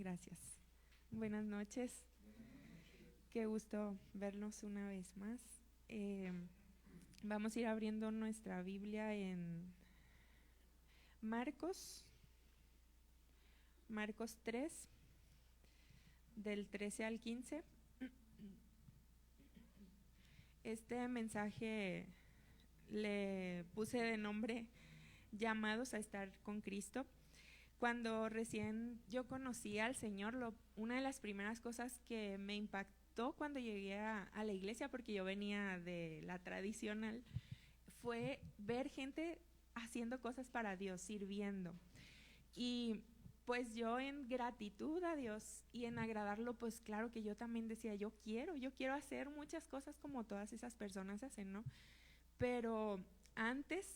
Gracias. Buenas noches. Qué gusto vernos una vez más. Vamos a ir abriendo nuestra Biblia en Marcos 3, del 13 al 15. Este mensaje le puse de nombre Llamados a estar con Cristo. Cuando recién yo conocí al Señor, una de las primeras cosas que me impactó cuando llegué a la iglesia, porque yo venía de la tradicional, fue ver gente haciendo cosas para Dios, sirviendo. Y pues yo en gratitud a Dios y en agradarlo, pues claro que yo también decía, yo quiero hacer muchas cosas como todas esas personas hacen, ¿no? Pero antes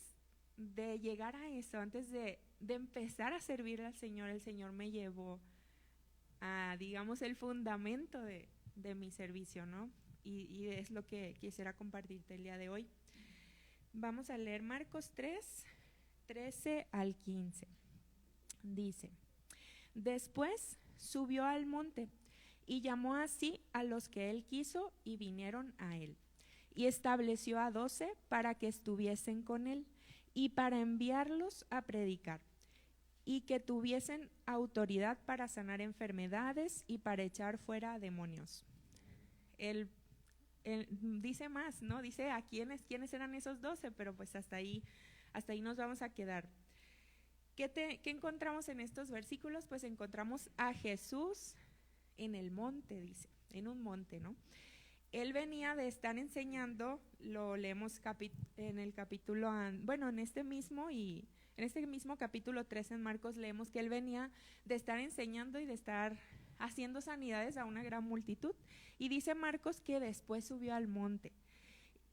de llegar a eso, antes de empezar a servir al Señor, el Señor me llevó a, digamos, el fundamento de mi servicio, ¿no? Y es lo que quisiera compartirte el día de hoy. Vamos a leer Marcos 3, 13 al 15. Dice: Después subió al monte y llamó así a los que él quiso y vinieron a él. Y estableció a 12 para que estuviesen con él y para enviarlos a predicar, y que tuviesen autoridad para sanar enfermedades y para echar fuera demonios. Él dice más, ¿no? Dice a quiénes eran esos 12, pero pues hasta ahí nos vamos a quedar. ¿Qué encontramos en estos versículos? Pues encontramos a Jesús en el monte, dice, en un monte, ¿no? Él venía de estar enseñando, lo leemos en el capítulo, en este mismo capítulo 3 en Marcos leemos que él venía de estar enseñando y de estar haciendo sanidades a una gran multitud. Y dice Marcos que después subió al monte.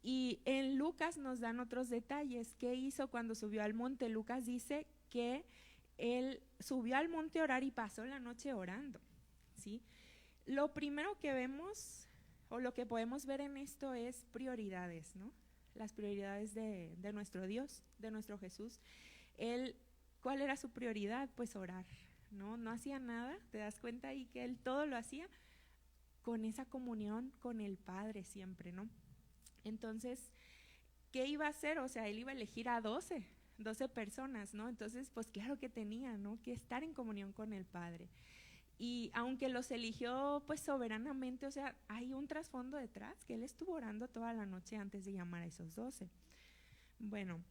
Y en Lucas nos dan otros detalles. ¿Qué hizo cuando subió al monte? Lucas dice que él subió al monte a orar y pasó la noche orando, ¿sí? Lo primero que vemos o lo que podemos ver en esto es prioridades, ¿no? Las prioridades de nuestro Dios, de nuestro Jesús. Él, ¿cuál era su prioridad? Pues orar, ¿no? No hacía nada, te das cuenta ahí que él todo lo hacía con esa comunión con el Padre siempre, ¿no? Entonces, ¿qué iba a hacer? O sea, él iba a elegir a 12 personas, ¿no? Entonces, pues claro que tenía, ¿no?, que estar en comunión con el Padre. Y aunque los eligió pues soberanamente, o sea, hay un trasfondo detrás, que él estuvo orando toda la noche antes de llamar a esos 12. Bueno,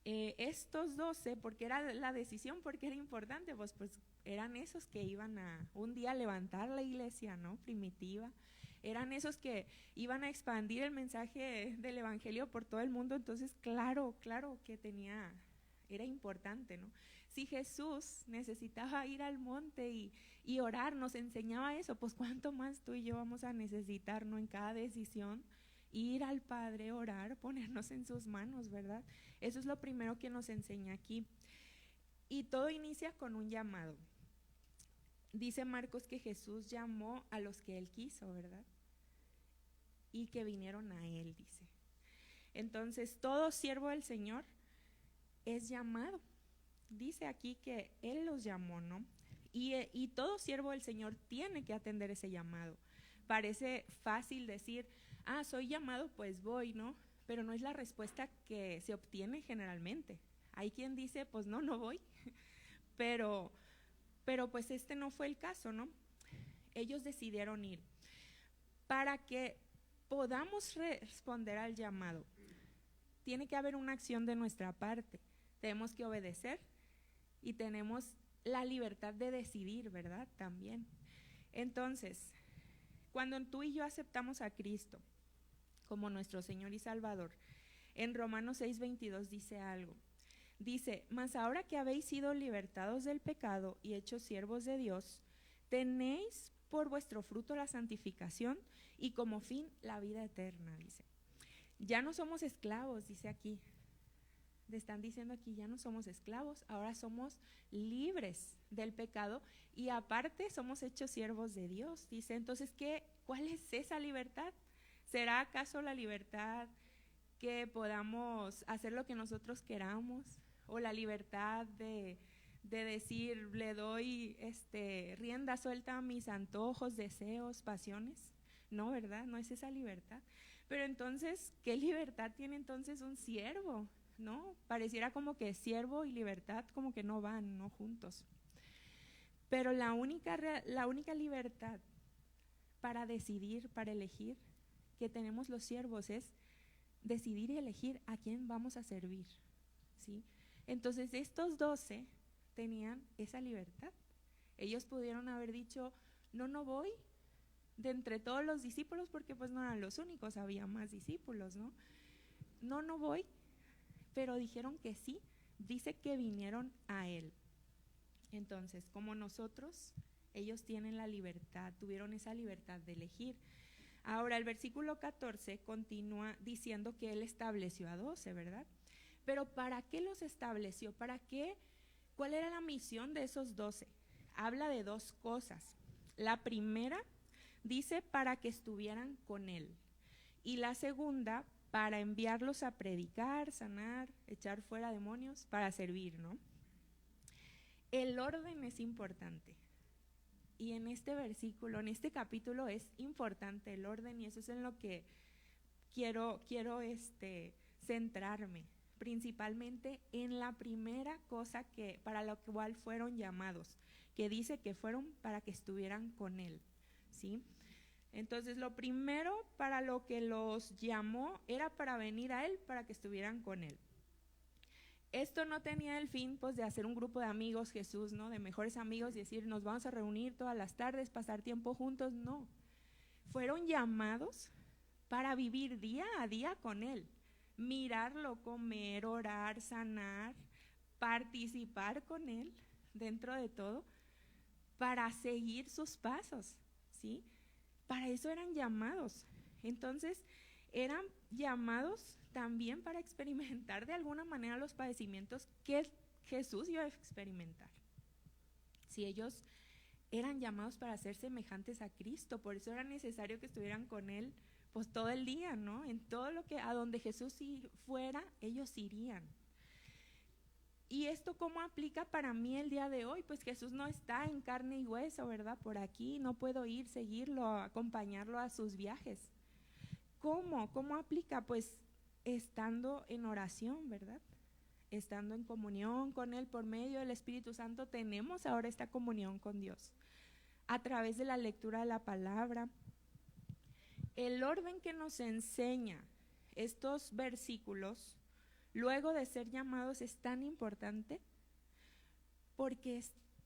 estos 12, porque era la decisión, porque era importante, pues eran esos que iban a un día levantar la iglesia, ¿no?, primitiva. Eran esos que iban a expandir el mensaje del evangelio por todo el mundo. Entonces, claro que era importante, ¿no? Si Jesús necesitaba ir al monte y orar, nos enseñaba eso, pues cuánto más tú y yo vamos a necesitar, ¿no?, en cada decisión, ir al Padre, orar, ponernos en sus manos, ¿verdad? Eso es lo primero que nos enseña aquí. Y todo inicia con un llamado. Dice Marcos que Jesús llamó a los que él quiso, ¿verdad? Y que vinieron a él, dice. Entonces, todo siervo del Señor es llamado. Dice aquí que él los llamó, ¿no? Y todo siervo del Señor tiene que atender ese llamado. Parece fácil decir, soy llamado, pues voy, ¿no? Pero no es la respuesta que se obtiene generalmente. Hay quien dice, pues no voy. Pero pues este no fue el caso, ¿no? Ellos decidieron ir. Para que podamos responder al llamado, tiene que haber una acción de nuestra parte. Tenemos que obedecer y tenemos la libertad de decidir, ¿verdad? También. Entonces, cuando tú y yo aceptamos a Cristo como nuestro Señor y Salvador, en Romanos 6:22 dice algo. Dice: mas ahora que habéis sido libertados del pecado y hechos siervos de Dios, tenéis por vuestro fruto la santificación y como fin la vida eterna, dice. Ya no somos esclavos, dice aquí. Le están diciendo aquí, ya no somos esclavos, ahora somos libres del pecado y aparte somos hechos siervos de Dios, dice. Entonces, ¿cuál es esa libertad? ¿Será acaso la libertad que podamos hacer lo que nosotros queramos? ¿O la libertad de de decir, le doy rienda suelta a mis antojos, deseos, pasiones. No, ¿verdad? No es esa libertad. Pero entonces, ¿qué libertad tiene entonces un siervo? ¿No? Pareciera como que siervo y libertad como que no van, no juntos. Pero la única libertad para decidir, para elegir, que tenemos los siervos es decidir y elegir a quién vamos a servir, ¿sí? Entonces estos 12 tenían esa libertad. Ellos pudieron haber dicho, no voy de entre todos los discípulos, porque pues no eran los únicos, había más discípulos, ¿no? No voy, pero dijeron que sí, dice que vinieron a él. Entonces, como nosotros, ellos tienen la libertad, tuvieron esa libertad de elegir. Ahora, el versículo 14 continúa diciendo que él estableció a 12, ¿verdad? Pero ¿para qué los estableció? ¿Para qué? ¿Cuál era la misión de esos 12? Habla de dos cosas. La primera dice para que estuvieran con él. Y la segunda, para enviarlos a predicar, sanar, echar fuera demonios, para servir, ¿no? El orden es importante. Y en este versículo, en este capítulo es importante el orden, y eso es en lo que quiero centrarme, principalmente en la primera cosa que para la cual fueron llamados, que dice que fueron para que estuvieran con él, ¿sí? Entonces, lo primero para lo que los llamó era para venir a él, para que estuvieran con él. Esto no tenía el fin, pues, de hacer un grupo de amigos, Jesús, ¿no? De mejores amigos y decir, nos vamos a reunir todas las tardes, pasar tiempo juntos, no. Fueron llamados para vivir día a día con él, mirarlo, comer, orar, sanar, participar con él dentro de todo, para seguir sus pasos, ¿sí? Para eso eran llamados. Entonces, eran llamados también para experimentar de alguna manera los padecimientos que Jesús iba a experimentar. Si ellos eran llamados para ser semejantes a Cristo, por eso era necesario que estuvieran con él pues todo el día, ¿no? En todo lo que, a donde Jesús fuera, ellos irían. ¿Y esto cómo aplica para mí el día de hoy? Pues Jesús no está en carne y hueso, ¿verdad? Por aquí no puedo ir, seguirlo, acompañarlo a sus viajes. ¿Cómo? ¿Cómo aplica? Pues estando en oración, ¿verdad? Estando en comunión con él por medio del Espíritu Santo, tenemos ahora esta comunión con Dios a través de la lectura de la palabra. El orden que nos enseña estos versículos luego de ser llamados es tan importante porque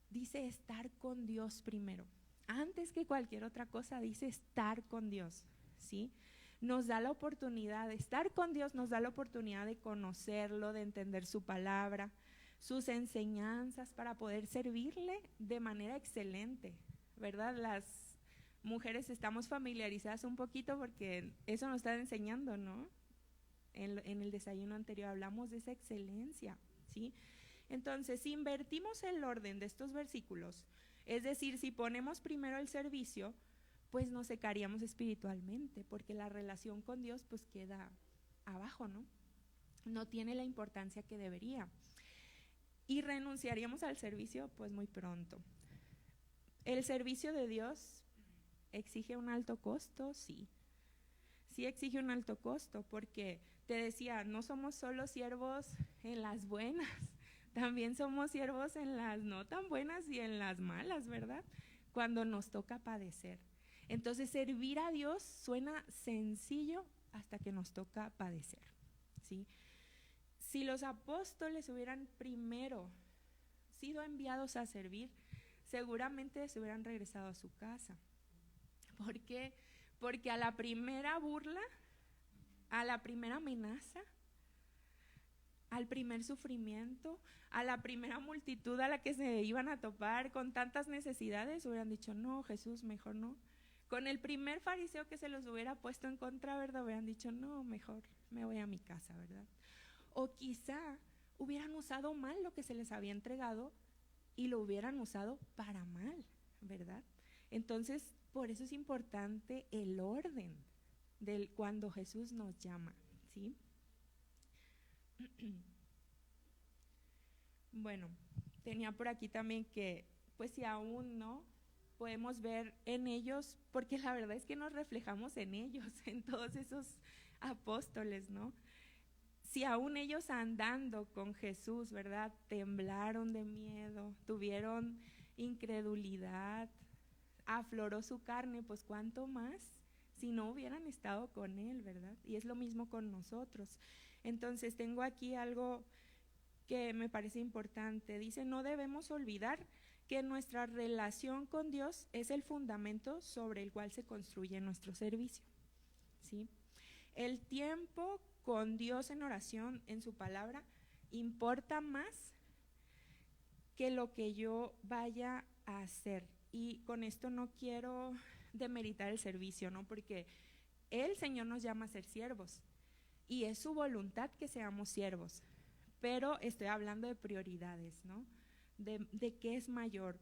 dice estar con Dios primero. Antes que cualquier otra cosa dice estar con Dios, ¿sí? Nos da la oportunidad de estar con Dios, nos da la oportunidad de conocerlo, de entender su palabra, sus enseñanzas, para poder servirle de manera excelente, ¿verdad? Las mujeres estamos familiarizadas un poquito porque eso nos está enseñando, ¿no? En el desayuno anterior hablamos de esa excelencia, ¿sí? Entonces, si invertimos el orden de estos versículos, es decir, si ponemos primero el servicio, pues nos secaríamos espiritualmente, porque la relación con Dios pues queda abajo, ¿no? No tiene la importancia que debería. Y renunciaríamos al servicio pues muy pronto. ¿El servicio de Dios exige un alto costo? Sí. Sí exige un alto costo, porque te decía, no somos solo siervos en las buenas, también somos siervos en las no tan buenas y en las malas, ¿verdad? Cuando nos toca padecer. Entonces, servir a Dios suena sencillo hasta que nos toca padecer, ¿sí? Si los apóstoles hubieran primero sido enviados a servir, seguramente se hubieran regresado a su casa. ¿Por qué? Porque a la primera burla, a la primera amenaza, al primer sufrimiento, a la primera multitud a la que se iban a topar con tantas necesidades, hubieran dicho, no, Jesús, mejor no. Con el primer fariseo que se los hubiera puesto en contra, ¿verdad? Hubieran dicho, no, mejor me voy a mi casa, ¿verdad? O quizá hubieran usado mal lo que se les había entregado y lo hubieran usado para mal, ¿verdad? Entonces, por eso es importante el orden del cuando Jesús nos llama, ¿sí? Bueno, tenía por aquí también que, pues si aún no, podemos ver en ellos, porque la verdad es que nos reflejamos en ellos, en todos esos apóstoles, ¿no? Si aún ellos andando con Jesús, ¿verdad? Temblaron de miedo, tuvieron incredulidad, afloró su carne, pues cuánto más si no hubieran estado con Él, ¿verdad? Y es lo mismo con nosotros. Entonces tengo aquí algo que me parece importante. Dice, no debemos olvidar que nuestra relación con Dios es el fundamento sobre el cual se construye nuestro servicio, ¿sí? El tiempo con Dios en oración, en su palabra, importa más que lo que yo vaya a hacer. Y con esto no quiero demeritar el servicio, ¿no? Porque el Señor nos llama a ser siervos y es su voluntad que seamos siervos. Pero estoy hablando de prioridades, ¿no? De qué es mayor.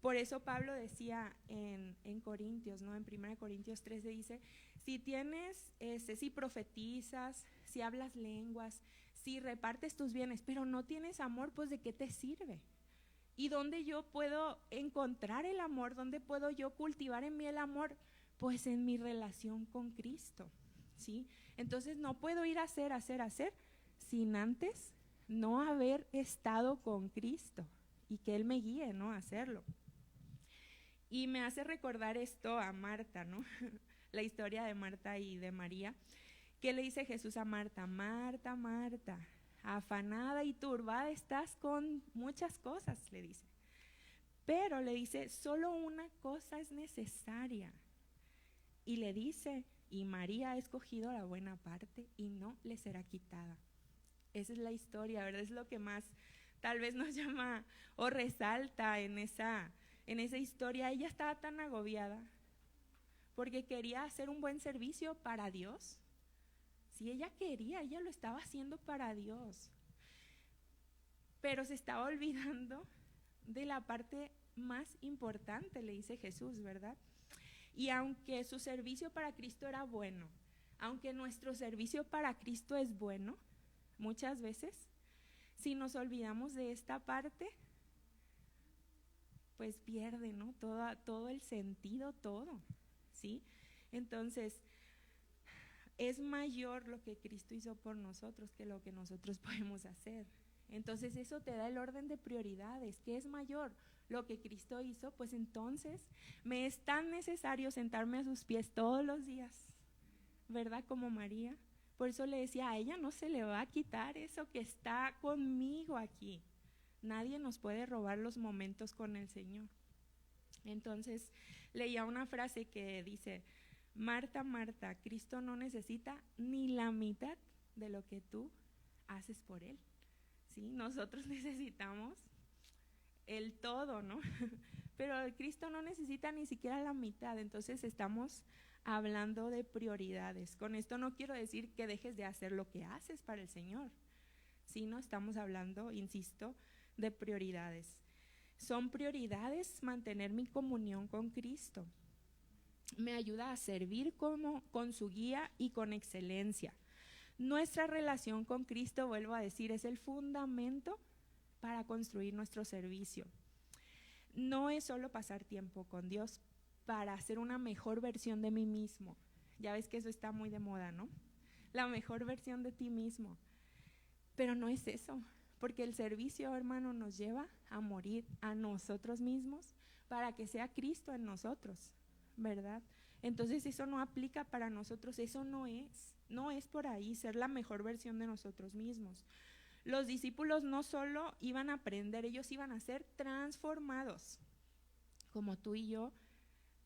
Por eso Pablo decía en Corintios, ¿no? En 1 Corintios 13 dice, si tienes, si profetizas, si hablas lenguas, si repartes tus bienes, pero no tienes amor, pues ¿de qué te sirve? ¿Y dónde yo puedo encontrar el amor? ¿Dónde puedo yo cultivar en mí el amor? Pues en mi relación con Cristo, ¿sí? Entonces no puedo ir a hacer, sin antes no haber estado con Cristo y que Él me guíe, ¿no? A hacerlo. Y me hace recordar esto a Marta, ¿no? La historia de Marta y de María. ¿Qué le dice Jesús a Marta? Marta, Marta, afanada y turbada estás con muchas cosas, le dice. Pero le dice, solo una cosa es necesaria. Y le dice, y María ha escogido la buena parte y no le será quitada. Esa es la historia, ¿verdad? Es lo que más tal vez nos llama o resalta en esa historia. Ella estaba tan agobiada porque quería hacer un buen servicio para Dios. Si ella quería, ella lo estaba haciendo para Dios. Pero se estaba olvidando de la parte más importante, le dice Jesús, ¿verdad? Y aunque su servicio para Cristo era bueno, aunque nuestro servicio para Cristo es bueno, muchas veces, si nos olvidamos de esta parte, pues pierde, ¿no? Todo el sentido, todo, ¿sí? Entonces, es mayor lo que Cristo hizo por nosotros que lo que nosotros podemos hacer. Entonces, eso te da el orden de prioridades. ¿Qué es mayor? Lo que Cristo hizo, pues entonces me es tan necesario sentarme a sus pies todos los días, ¿verdad? Como María. Por eso le decía, a ella no se le va a quitar eso que está conmigo aquí. Nadie nos puede robar los momentos con el Señor. Entonces leía una frase que dice, Marta, Marta, Cristo no necesita ni la mitad de lo que tú haces por Él, ¿sí? Nosotros necesitamos el todo, ¿no? Pero Cristo no necesita ni siquiera la mitad. Entonces estamos hablando de prioridades. Con esto no quiero decir que dejes de hacer lo que haces para el Señor, sino estamos hablando, insisto, de prioridades. Son prioridades mantener mi comunión con Cristo. Me ayuda a servir con su guía y con excelencia. Nuestra relación con Cristo, vuelvo a decir, es el fundamento para construir nuestro servicio. No es solo pasar tiempo con Dios para hacer una mejor versión de mí mismo. Ya ves que eso está muy de moda, ¿no? La mejor versión de ti mismo. Pero no es eso, porque el servicio, hermano, nos lleva a morir a nosotros mismos para que sea Cristo en nosotros, ¿verdad? Entonces eso no aplica para nosotros, eso no es por ahí ser la mejor versión de nosotros mismos. Los discípulos no solo iban a aprender, ellos iban a ser transformados, como tú y yo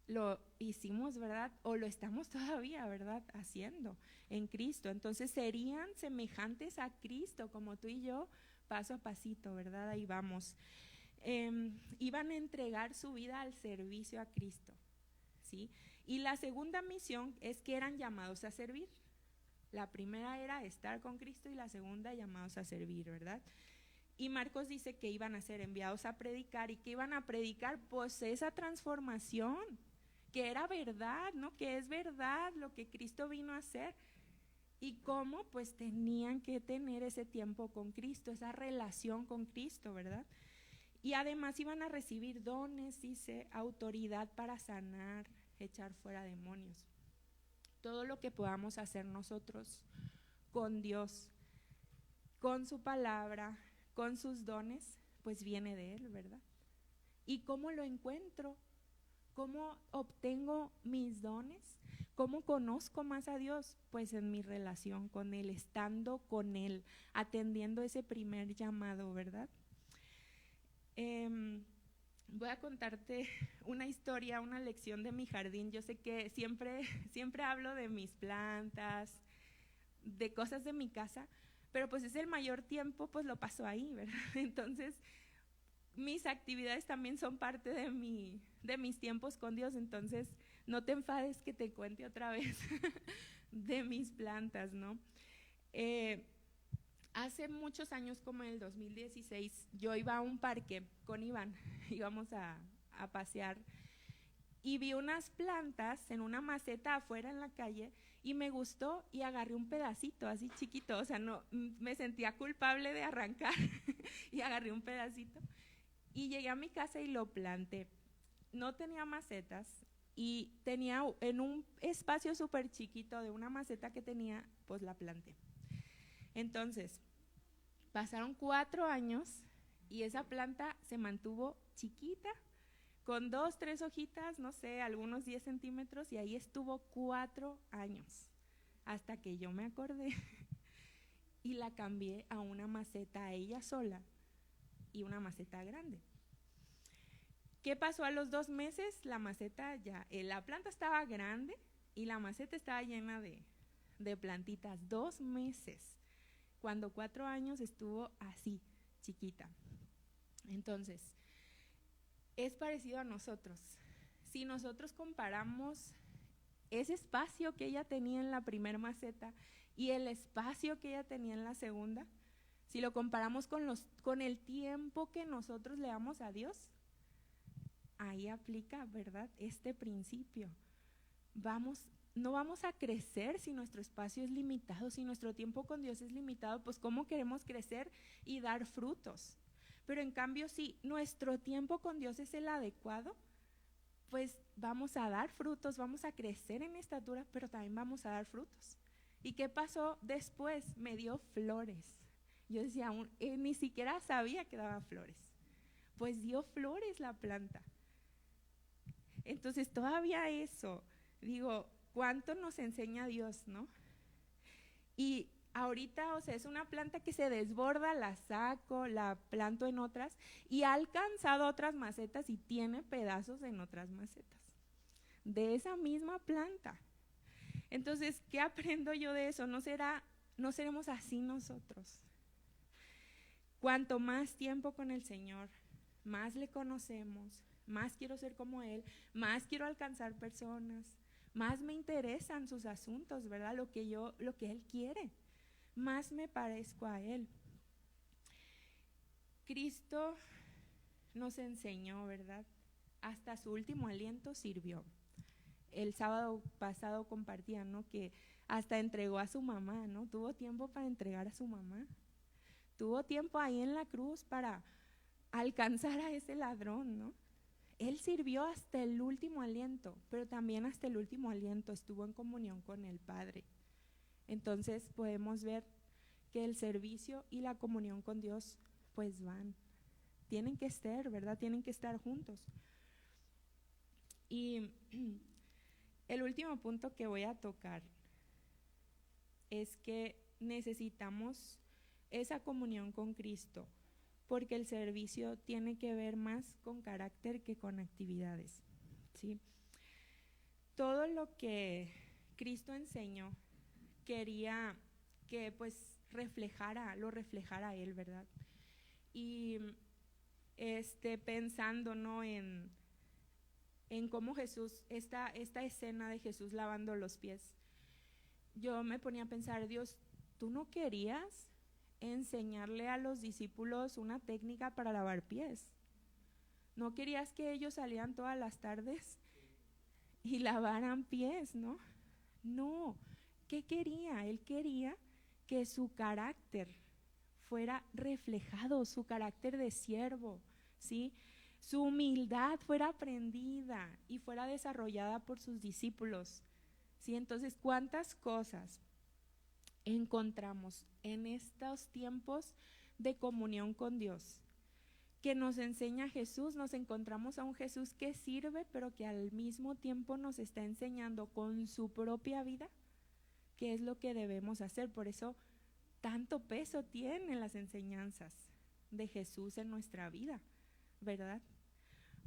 lo hicimos, ¿verdad? O lo estamos todavía, ¿verdad? Haciendo en Cristo. Entonces serían semejantes a Cristo, como tú y yo, paso a pasito, ¿verdad? Ahí vamos. Iban a entregar su vida al servicio a Cristo, ¿sí? Y la segunda misión es que eran llamados a servir. La primera era estar con Cristo y la segunda llamados a servir, ¿verdad? Y Marcos dice que iban a ser enviados a predicar y que iban a predicar pues esa transformación, que era verdad, ¿no? Que es verdad lo que Cristo vino a hacer. Y cómo pues tenían que tener ese tiempo con Cristo, esa relación con Cristo, ¿verdad? Y además iban a recibir dones, dice, autoridad para sanar, echar fuera demonios. Todo lo que podamos hacer nosotros con Dios, con su palabra, con sus dones, pues viene de Él, ¿verdad? ¿Y cómo lo encuentro? ¿Cómo obtengo mis dones? ¿Cómo conozco más a Dios? Pues en mi relación con Él, estando con Él, atendiendo ese primer llamado, ¿verdad? Voy a contarte una historia, una lección de mi jardín. Yo sé que siempre hablo de mis plantas, de cosas de mi casa, pero pues es el mayor tiempo, pues lo paso ahí, ¿verdad? Entonces, mis actividades también son parte de mis tiempos con Dios, entonces no te enfades que te cuente otra vez de mis plantas, ¿no? Hace muchos años, como en el 2016, yo iba a un parque con Iván, íbamos a pasear y vi unas plantas en una maceta afuera en la calle y me gustó y agarré un pedacito así chiquito, o sea, no, me sentía culpable de arrancar y agarré un pedacito y llegué a mi casa y lo planté. No tenía macetas y tenía en un espacio súper chiquito de una maceta que tenía, pues la planté. Entonces, pasaron 4 años y esa planta se mantuvo chiquita, con 2, 3 hojitas, no sé, algunos 10 centímetros, y ahí estuvo 4 años, hasta que yo me acordé y la cambié a una maceta, a ella sola, y una maceta grande. ¿Qué pasó a los 2 meses? La maceta ya, la planta estaba grande y la maceta estaba llena de plantitas. 2 meses, cuando 4 años estuvo así, chiquita. Entonces, es parecido a nosotros. Si nosotros comparamos ese espacio que ella tenía en la primera maceta y el espacio que ella tenía en la segunda, si lo comparamos con el tiempo que nosotros le damos a Dios, ahí aplica, ¿verdad?, este principio. No vamos a crecer si nuestro espacio es limitado, si nuestro tiempo con Dios es limitado, pues ¿cómo queremos crecer y dar frutos? Pero en cambio, si nuestro tiempo con Dios es el adecuado, pues vamos a dar frutos, vamos a crecer en estatura, pero también vamos a dar frutos. ¿Y qué pasó después? Me dio flores. Yo decía, ni siquiera sabía que daba flores. Pues dio flores la planta. Entonces todavía eso, digo, ¿cuánto nos enseña Dios, no? Y ahorita, o sea, es una planta que se desborda, la saco, la planto en otras y ha alcanzado otras macetas y tiene pedazos en otras macetas de esa misma planta. Entonces, ¿qué aprendo yo de eso? No seremos así nosotros. Cuanto más tiempo con el Señor, más le conocemos, más quiero ser como Él, más quiero alcanzar personas, más me interesan sus asuntos, ¿verdad? Lo que Él quiere, más me parezco a Él. Cristo nos enseñó, ¿verdad? Hasta su último aliento sirvió. El sábado pasado compartía, ¿no?, que hasta entregó a su mamá, ¿no? Tuvo tiempo para entregar a su mamá. Tuvo tiempo ahí en la cruz para alcanzar a ese ladrón, ¿no? Él sirvió hasta el último aliento, pero también hasta el último aliento estuvo en comunión con el Padre. Entonces podemos ver que el servicio y la comunión con Dios pues tienen que estar, ¿verdad? Tienen que estar juntos. Y el último punto que voy a tocar es que necesitamos esa comunión con Cristo, porque el servicio tiene que ver más con carácter que con actividades, ¿sí? Todo lo que Cristo enseñó quería que pues lo reflejara Él, ¿verdad? Y pensando, ¿no?, en cómo Jesús, esta escena de Jesús lavando los pies, yo me ponía a pensar, Dios, ¿tú no querías enseñarle a los discípulos una técnica para lavar pies? ¿No querías que ellos salieran todas las tardes y lavaran pies, no? No, ¿qué quería? Él quería que su carácter fuera reflejado, su carácter de siervo, ¿sí? Su humildad fuera aprendida y fuera desarrollada por sus discípulos, ¿sí? Entonces, ¿cuántas cosas encontramos en estos tiempos de comunión con Dios que nos enseña Jesús? Nos encontramos a un Jesús que sirve, pero que al mismo tiempo nos está enseñando con su propia vida qué es lo que debemos hacer. Por eso tanto peso tienen las enseñanzas de Jesús en nuestra vida, ¿verdad?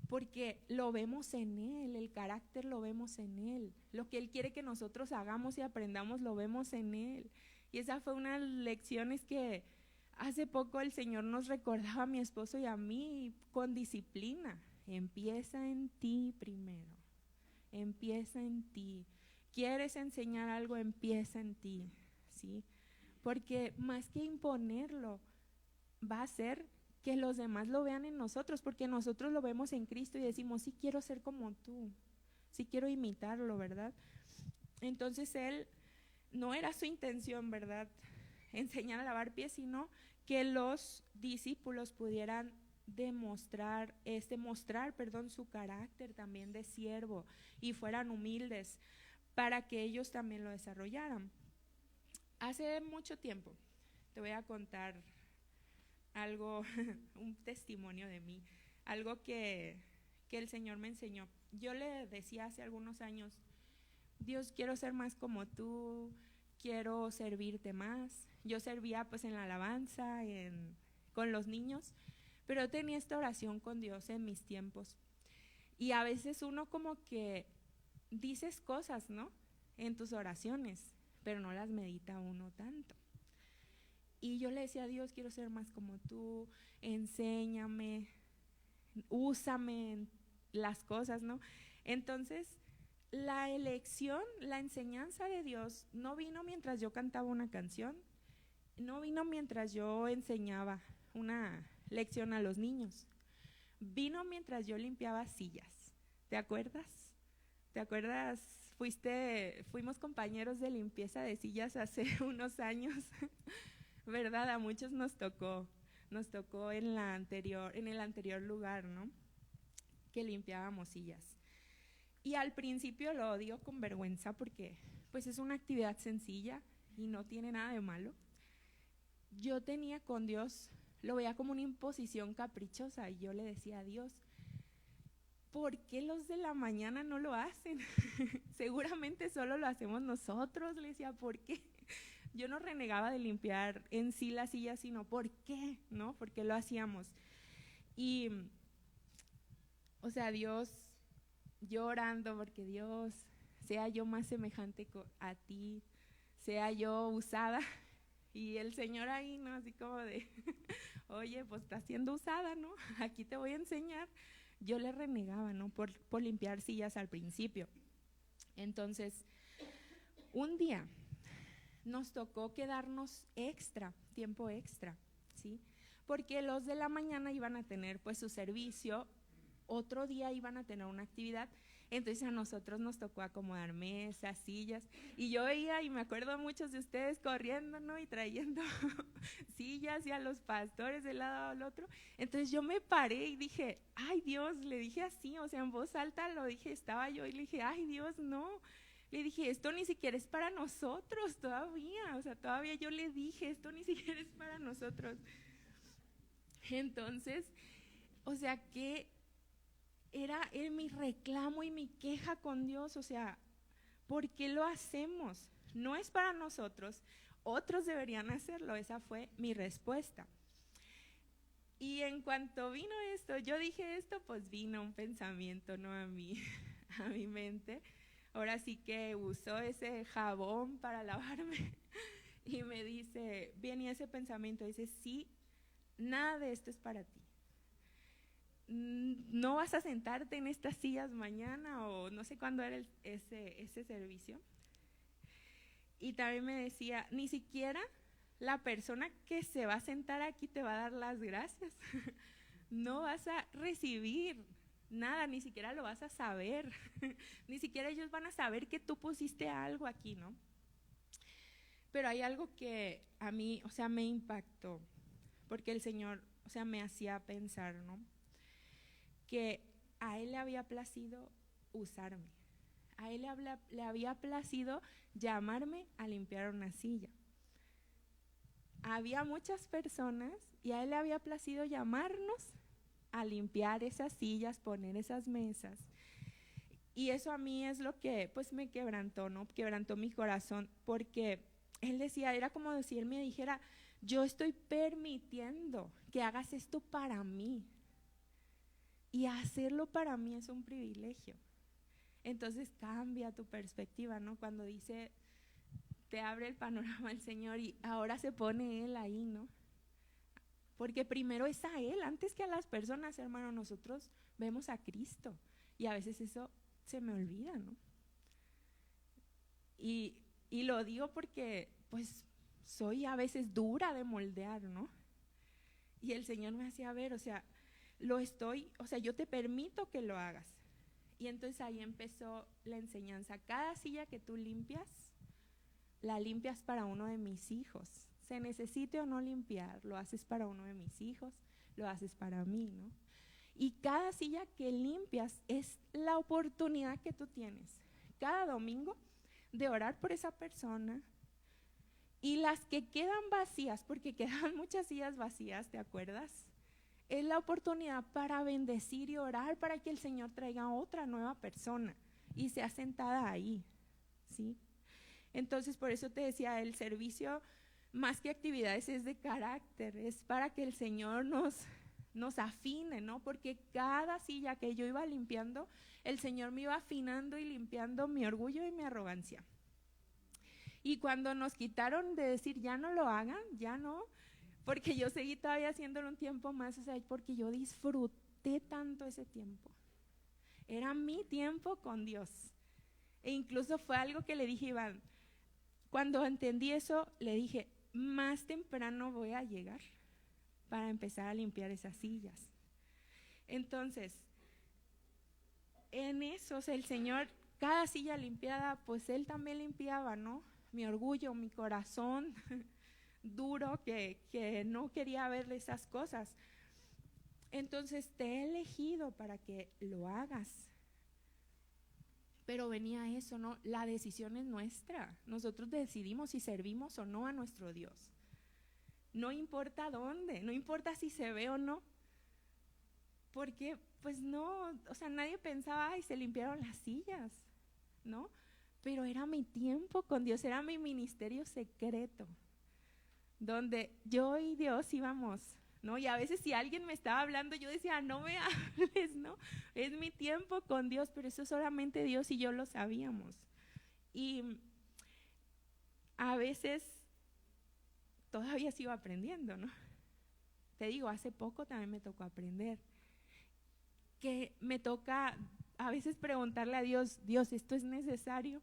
Porque lo vemos en Él, el carácter lo vemos en Él, lo que Él quiere que nosotros hagamos y aprendamos lo vemos en Él. Y esa fue una de las lecciones que hace poco el Señor nos recordaba a mi esposo y a mí con disciplina. Empieza en ti primero, empieza en ti. ¿Quieres enseñar algo? Empieza en ti, ¿sí? Porque más que imponerlo, va a ser que los demás lo vean en nosotros, porque nosotros lo vemos en Cristo y decimos, sí quiero ser como tú, sí quiero imitarlo, ¿verdad? Entonces Él, no era su intención, ¿verdad?, enseñar a lavar pies, sino que los discípulos pudieran mostrar su carácter también de siervo y fueran humildes para que ellos también lo desarrollaran. Hace mucho tiempo, te voy a contar algo, un testimonio de mí, algo que el Señor me enseñó. Yo le decía hace algunos años, Dios, quiero ser más como tú, quiero servirte más. Yo servía pues en la alabanza, con los niños, pero tenía esta oración con Dios en mis tiempos. Y a veces uno como que dices cosas, ¿no?, en tus oraciones, pero no las medita uno tanto. Y yo le decía a Dios, quiero ser más como tú, enséñame, úsame en las cosas, ¿no? Entonces, la elección, la enseñanza de Dios no vino mientras yo cantaba una canción, no vino mientras yo enseñaba una lección a los niños, vino mientras yo limpiaba sillas. ¿Te acuerdas? ¿Te acuerdas? Fuimos compañeros de limpieza de sillas hace unos años, ¿verdad? A muchos nos tocó en el anterior lugar, ¿no?, que limpiábamos sillas. Y al principio lo dio con vergüenza porque pues es una actividad sencilla y no tiene nada de malo. Yo tenía con Dios, lo veía como una imposición caprichosa y yo le decía a Dios, ¿por qué los de la mañana no lo hacen? Seguramente solo lo hacemos nosotros, le decía, ¿por qué? Yo no renegaba de limpiar en sí la silla, sino ¿por qué? ¿No? ¿Por qué lo hacíamos? Y, o sea, Dios, yo orando porque Dios, sea yo más semejante a ti, sea yo usada. Y el Señor ahí, ¿no?, así como de, oye, pues estás siendo usada, ¿no? Aquí te voy a enseñar. Yo le renegaba, ¿no?, por limpiar sillas al principio. Entonces, un día nos tocó quedarnos tiempo extra, ¿sí? Porque los de la mañana iban a tener pues su servicio, otro día iban a tener una actividad, entonces a nosotros nos tocó acomodar mesas, sillas, y yo veía, y me acuerdo muchos de ustedes corriendo, ¿no?, y trayendo sillas, y a los pastores de lado al otro. Entonces yo me paré y dije, ay Dios, le dije así, o sea, en voz alta lo dije, estaba yo, y le dije, ay Dios, no. Le dije, esto ni siquiera es para nosotros todavía, o sea, todavía yo le dije, esto ni siquiera es para nosotros. Entonces, o sea, que era mi reclamo y mi queja con Dios, o sea, ¿por qué lo hacemos? No es para nosotros, otros deberían hacerlo, esa fue mi respuesta. Y en cuanto vino esto, yo dije esto, pues vino un pensamiento, ¿no?, a mi mente. Ahora sí que usó ese jabón para lavarme y me dice, viene ese pensamiento, dice, sí, nada de esto es para ti. No vas a sentarte en estas sillas mañana, o no sé cuándo era ese servicio. Y también me decía, ni siquiera la persona que se va a sentar aquí te va a dar las gracias. No vas a recibir nada, ni siquiera lo vas a saber. Ni siquiera ellos van a saber que tú pusiste algo aquí, ¿no? Pero hay algo que a mí, o sea, me impactó, porque el Señor, o sea, me hacía pensar, ¿no? que a Él le había placido usarme. A Él le había placido llamarme a limpiar una silla. Había muchas personas y a Él le había placido llamarnos a limpiar esas sillas, poner esas mesas. Y eso a mí es lo que pues me quebrantó, ¿no? Quebrantó mi corazón, porque Él decía, era como si Él me dijera, yo estoy permitiendo que hagas esto para mí. Y hacerlo para mí es un privilegio. Entonces cambia tu perspectiva, ¿no? Cuando dice, te abre el panorama el Señor y ahora se pone Él ahí, ¿no? Porque primero es a Él, antes que a las personas, hermano. Nosotros vemos a Cristo y a veces eso se me olvida, ¿no? Y lo digo porque pues soy a veces dura de moldear, ¿no? Y el Señor me hacía ver, o sea, yo te permito que lo hagas. Y entonces ahí empezó la enseñanza. Cada silla que tú limpias, la limpias para uno de mis hijos. Se necesite o no limpiar, lo haces para uno de mis hijos, lo haces para mí, ¿no? Y cada silla que limpias es la oportunidad que tú tienes cada domingo de orar por esa persona. Y las que quedan vacías, porque quedan muchas sillas vacías, ¿te acuerdas? Es la oportunidad para bendecir y orar para que el Señor traiga otra nueva persona y sea sentada ahí, ¿sí? Entonces, por eso te decía, el servicio, más que actividades, es de carácter, es para que el Señor nos afine, ¿no? Porque cada silla que yo iba limpiando, el Señor me iba afinando y limpiando mi orgullo y mi arrogancia. Y cuando nos quitaron de decir, ya no lo hagan, ya no, porque yo seguí todavía haciéndolo un tiempo más, o sea, porque yo disfruté tanto ese tiempo. Era mi tiempo con Dios. E incluso fue algo que le dije a Iván. Cuando entendí eso, le dije, más temprano voy a llegar para empezar a limpiar esas sillas. Entonces, en eso, o sea, el Señor, cada silla limpiada, pues Él también limpiaba, ¿no? Mi orgullo, mi corazón duro que no quería ver esas cosas. Entonces te he elegido para que lo hagas. Pero venía eso, ¿no? La decisión es nuestra. Nosotros decidimos si servimos o no a nuestro Dios. No importa dónde, no importa si se ve o no. Porque pues no, o sea, nadie pensaba, ay, se limpiaron las sillas, ¿no? Pero era mi tiempo con Dios, era mi ministerio secreto, donde yo y Dios íbamos, ¿no? Y a veces si alguien me estaba hablando, yo decía, no me hables, ¿no? Es mi tiempo con Dios, pero eso solamente Dios y yo lo sabíamos. Y a veces todavía sigo aprendiendo, ¿no? Te digo, hace poco también me tocó aprender, que me toca a veces preguntarle a Dios, Dios, ¿esto es necesario?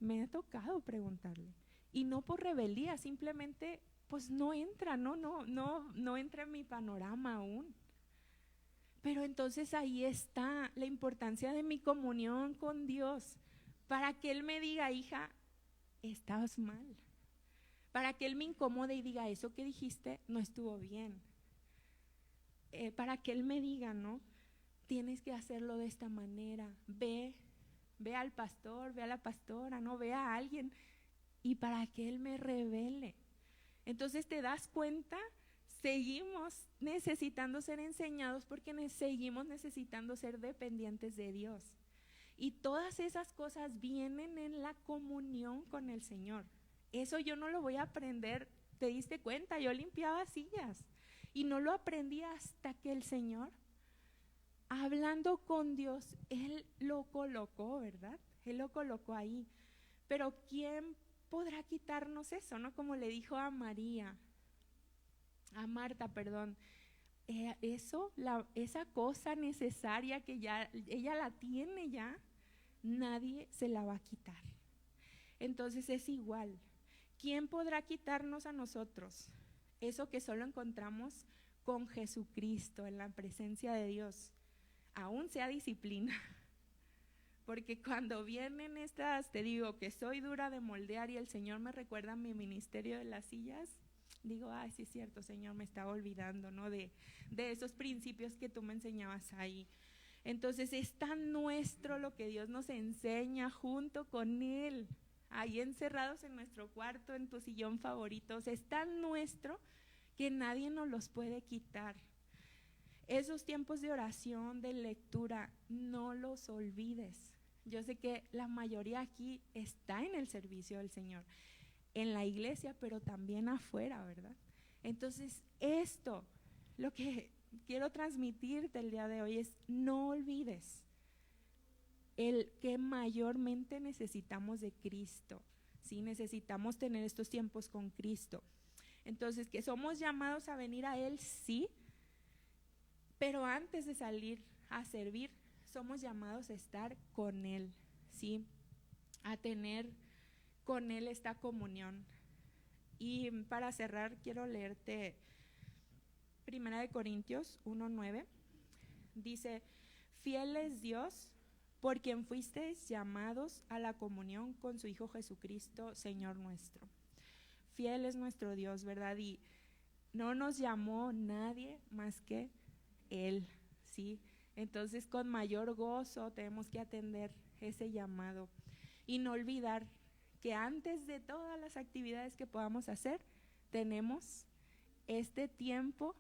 Me ha tocado preguntarle. Y no por rebeldía, simplemente pues no entra, no entra en mi panorama aún. Pero entonces ahí está la importancia de mi comunión con Dios, para que Él me diga, hija, estabas mal. Para que Él me incomode y diga, eso que dijiste no estuvo bien. Para que Él me diga, ¿no? Tienes que hacerlo de esta manera. Ve al pastor, ve a la pastora, no, ve a alguien. Y para que Él me revele. Entonces te das cuenta, seguimos necesitando ser enseñados porque seguimos necesitando ser dependientes de Dios. Y todas esas cosas vienen en la comunión con el Señor. Eso yo no lo voy a aprender, ¿te diste cuenta? Yo limpiaba sillas y no lo aprendí hasta que el Señor, hablando con Dios, Él lo colocó, ¿verdad? Él lo colocó ahí. Pero ¿quién podrá quitarnos eso, no? Como le dijo a Marta, perdón, esa cosa necesaria que ya ella la tiene ya, nadie se la va a quitar. Entonces es igual. ¿Quién podrá quitarnos a nosotros eso que solo encontramos con Jesucristo, en la presencia de Dios? Aún sea disciplina. Porque cuando vienen estas, te digo que soy dura de moldear y el Señor me recuerda mi ministerio de las sillas, digo, ay, sí es cierto, Señor, me estaba olvidando, ¿no? De esos principios que tú me enseñabas ahí. Entonces es tan nuestro lo que Dios nos enseña junto con Él, ahí encerrados en nuestro cuarto, en tu sillón favorito. O sea, es tan nuestro que nadie nos los puede quitar. Esos tiempos de oración, de lectura, no los olvides. Yo sé que la mayoría aquí está en el servicio del Señor, en la iglesia, pero también afuera, ¿verdad? Entonces, esto, lo que quiero transmitirte el día de hoy es: no olvides el que mayormente necesitamos de Cristo, ¿sí? Necesitamos tener estos tiempos con Cristo. Entonces, que somos llamados a venir a Él, sí, pero antes de salir a servir, somos llamados a estar con Él, ¿sí? A tener con Él esta comunión. Y para cerrar, quiero leerte 1 Corintios 1:9. Dice: fiel es Dios, por quien fuisteis llamados a la comunión con su Hijo Jesucristo, Señor nuestro. Fiel es nuestro Dios, ¿verdad? Y no nos llamó nadie más que Él, ¿sí? Entonces, con mayor gozo tenemos que atender ese llamado y no olvidar que antes de todas las actividades que podamos hacer, tenemos este tiempo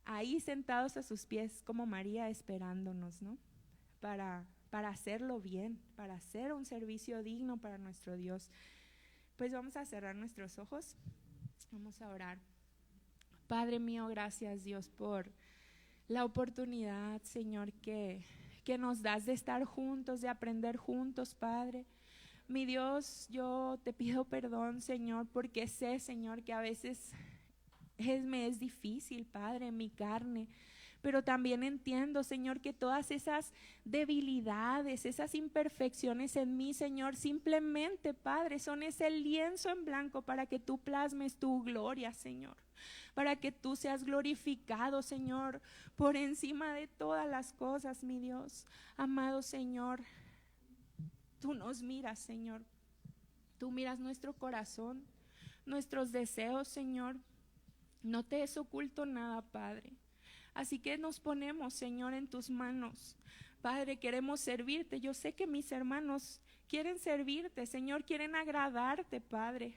ahí sentados a sus pies como María, esperándonos, ¿no? Para hacerlo bien, para hacer un servicio digno para nuestro Dios. Pues vamos a cerrar nuestros ojos, vamos a orar. Padre mío, gracias Dios por la oportunidad, Señor, que nos das de estar juntos, de aprender juntos, Padre. Mi Dios, yo te pido perdón, Señor, porque sé, Señor, que a veces me es difícil, Padre, mi carne, pero también entiendo, Señor, que todas esas debilidades, esas imperfecciones en mí, Señor, simplemente, Padre, son ese lienzo en blanco para que tú plasmes tu gloria, Señor, para que tú seas glorificado, Señor, por encima de todas las cosas, mi Dios. Amado Señor, tú nos miras, Señor, tú miras nuestro corazón, nuestros deseos, Señor. No te es oculto nada, Padre. Así que nos ponemos, Señor, en tus manos. Padre, queremos servirte. Yo sé que mis hermanos quieren servirte, Señor, quieren agradarte, Padre.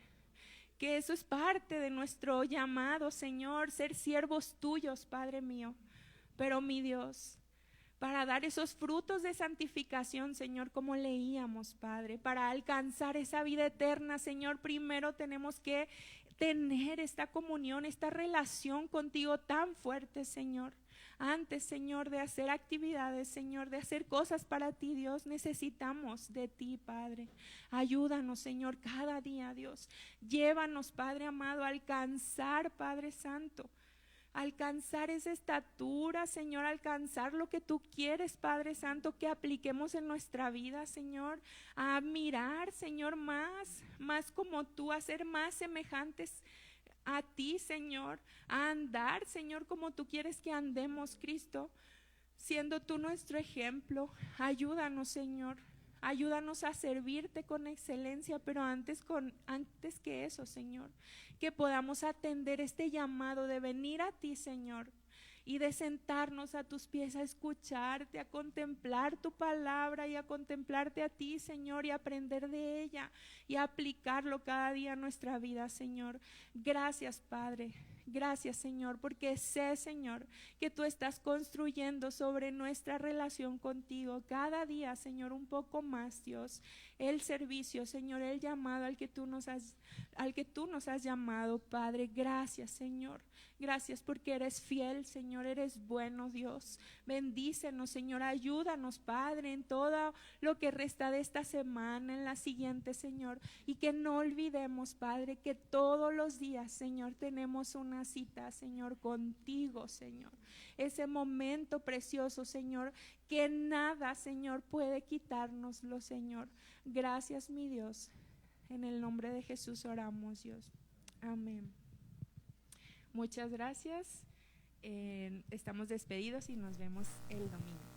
Que eso es parte de nuestro llamado, Señor, ser siervos tuyos, Padre mío. Pero mi Dios, para dar esos frutos de santificación, Señor, como leíamos, Padre, para alcanzar esa vida eterna, Señor, primero tenemos que tener esta comunión, esta relación contigo tan fuerte, Señor. Antes, Señor, de hacer actividades, Señor, de hacer cosas para ti, Dios, necesitamos de ti, Padre. Ayúdanos, Señor, cada día, Dios. Llévanos, Padre amado, a alcanzar, Padre Santo, alcanzar esa estatura, Señor, alcanzar lo que tú quieres, Padre Santo, que apliquemos en nuestra vida, Señor, a mirar, Señor, más como tú, a ser más semejantes a ti, Señor, a andar, Señor, como tú quieres que andemos, Cristo, siendo tú nuestro ejemplo. Ayúdanos, Señor. Ayúdanos a servirte con excelencia, pero antes que eso, Señor, que podamos atender este llamado de venir a ti, Señor, y de sentarnos a tus pies a escucharte, a contemplar tu palabra y a contemplarte a ti, Señor, y aprender de ella y a aplicarlo cada día a nuestra vida, Señor. Gracias, Padre. Gracias, Señor, porque sé, Señor, que tú estás construyendo sobre nuestra relación contigo cada día, Señor, un poco más, Dios, el servicio, Señor, el llamado al que tú nos has llamado, Padre. Gracias, Señor. Gracias porque eres fiel, Señor, eres bueno, Dios. Bendícenos, Señor, ayúdanos, Padre, en todo lo que resta de esta semana, en la siguiente, Señor, y que no olvidemos, Padre, que todos los días, Señor, tenemos una cita, Señor, contigo, Señor. Ese momento precioso, Señor, que nada, Señor, puede quitárnoslo, Señor. Gracias, mi Dios. En el nombre de Jesús oramos, Dios. Amén. Muchas gracias. Estamos despedidos y nos vemos el domingo.